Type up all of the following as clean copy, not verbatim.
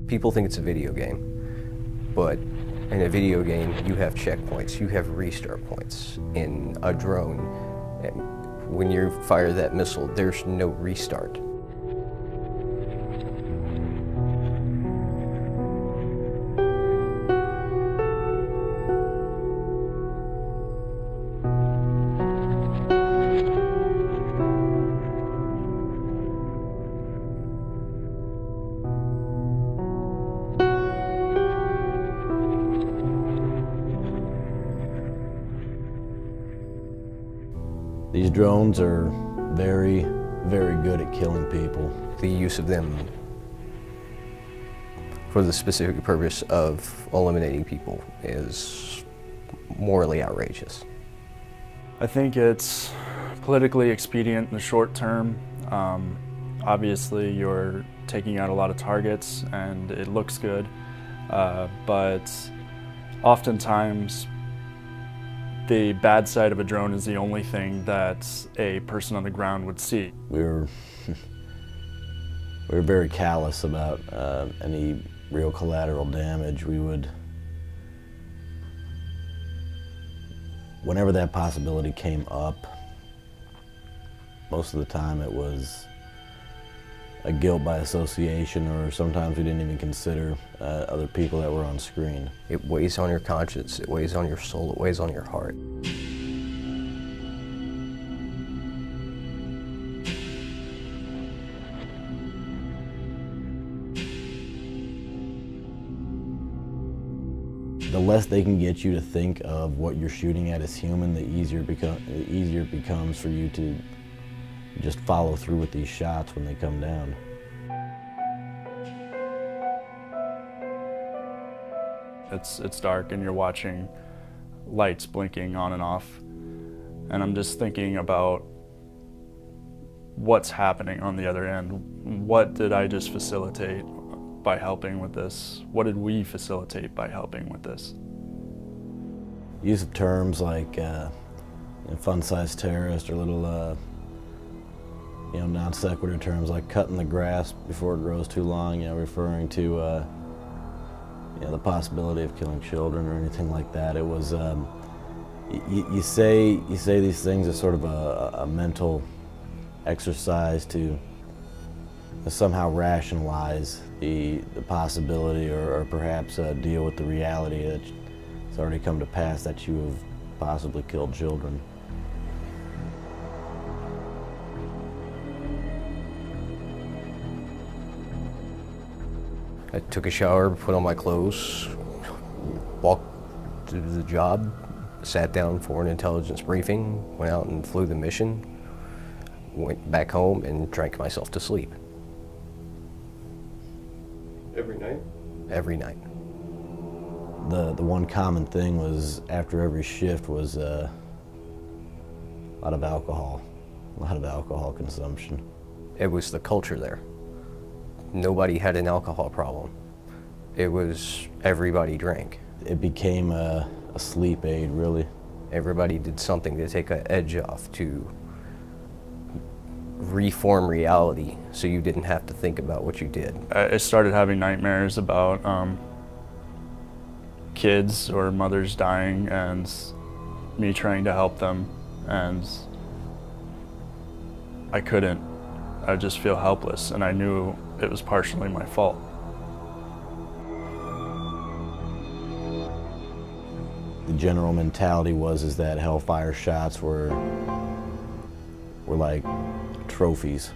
People think it's a video game, but in a video game you have checkpoints, you have restart points. In a drone, when you fire that missile, there's no restart. These drones are very, very good at killing people. The use of them for the specific purpose of eliminating people is morally outrageous. I think it's politically expedient in the short term. Obviously, you're taking out a lot of targets and it looks good, but oftentimes the bad side of a drone is the only thing that a person on the ground would see. We were very callous about any real collateral damage. We would, whenever that possibility came up, most of the time it was a guilt by association, or sometimes we didn't even consider other people that were on screen. It weighs on your conscience, it weighs on your soul, it weighs on your heart. The less they can get you to think of what you're shooting at as human, the easier it becomes for you to just follow through with these shots when they come down. It's dark and you're watching lights blinking on and off, and I'm just thinking about what's happening on the other end. What did I just facilitate by helping with this? What did we facilitate by helping with this? Use of terms like fun-sized terrorist, or little non sequitur terms like cutting the grass before it grows too long, referring to the possibility of killing children or anything like that. It was, you say these things as sort of a mental exercise to somehow rationalize the possibility, or perhaps deal with the reality that it's already come to pass that you have possibly killed children. I took a shower, put on my clothes, walked to the job, sat down for an intelligence briefing, went out and flew the mission, went back home and drank myself to sleep. Every night? Every night. The one common thing was, after every shift, was a lot of alcohol consumption. It was the culture there. Nobody had an alcohol problem. It was everybody drank. It became a sleep aid, really. Everybody did something to take an edge off, to reform reality so you didn't have to think about what you did. I started having nightmares about kids or mothers dying and me trying to help them, and I couldn't. I would just feel helpless, and I knew it was partially my fault. The general mentality was that Hellfire shots were like trophies.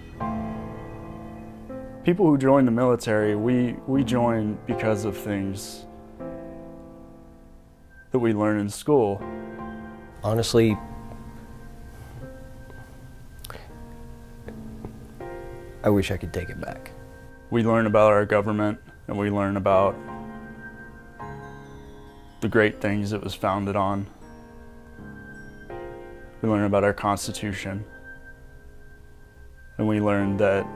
People who join the military, we join because of things that we learn in school. Honestly, I wish I could take it back. We learn about our government, and we learn about the great things it was founded on. We learn about our Constitution, and we learn that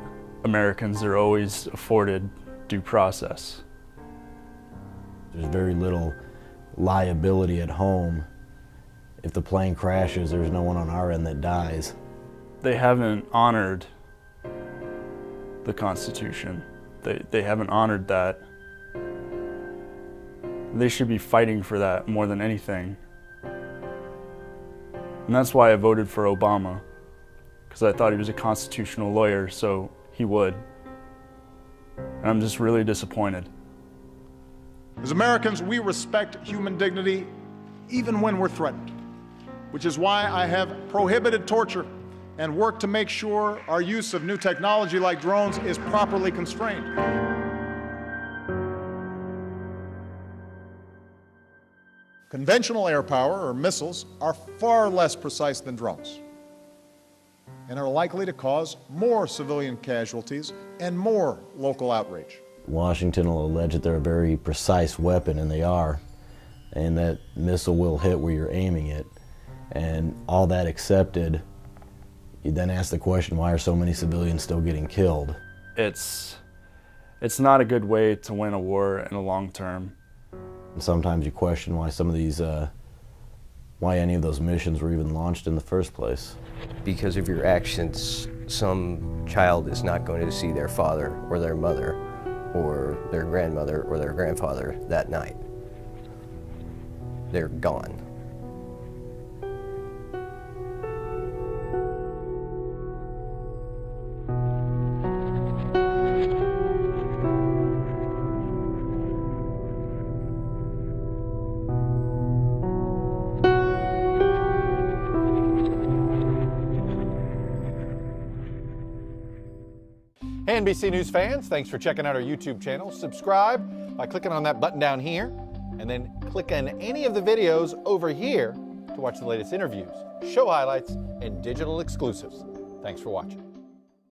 Americans are always afforded due process. There's very little liability at home. If the plane crashes, there's no one on our end that dies. They haven't honored the Constitution. They haven't honored that They should be fighting for that more than anything. And that's why I voted for Obama, because I thought he was a constitutional lawyer, so he would. And I'm just really disappointed. As Americans, we respect human dignity even when we're threatened, which is why I have prohibited torture and worked to make sure our use of new technology like drones is properly constrained. Conventional air power, or missiles, are far less precise than drones and are likely to cause more civilian casualties and more local outrage. Washington will allege that they're a very precise weapon, and they are, and that missile will hit where you're aiming it. And all that accepted, you then ask the question, why are so many civilians still getting killed? It's not a good way to win a war in the long term. And sometimes you question why some of these, why any of those missions were even launched in the first place. Because of your actions, some child is not going to see their father or their mother or their grandmother or their grandfather that night. They're gone. Hey NBC News fans, thanks for checking out our YouTube channel. Subscribe by clicking on that button down here, and then click on any of the videos over here to watch the latest interviews, show highlights, and digital exclusives. Thanks for watching.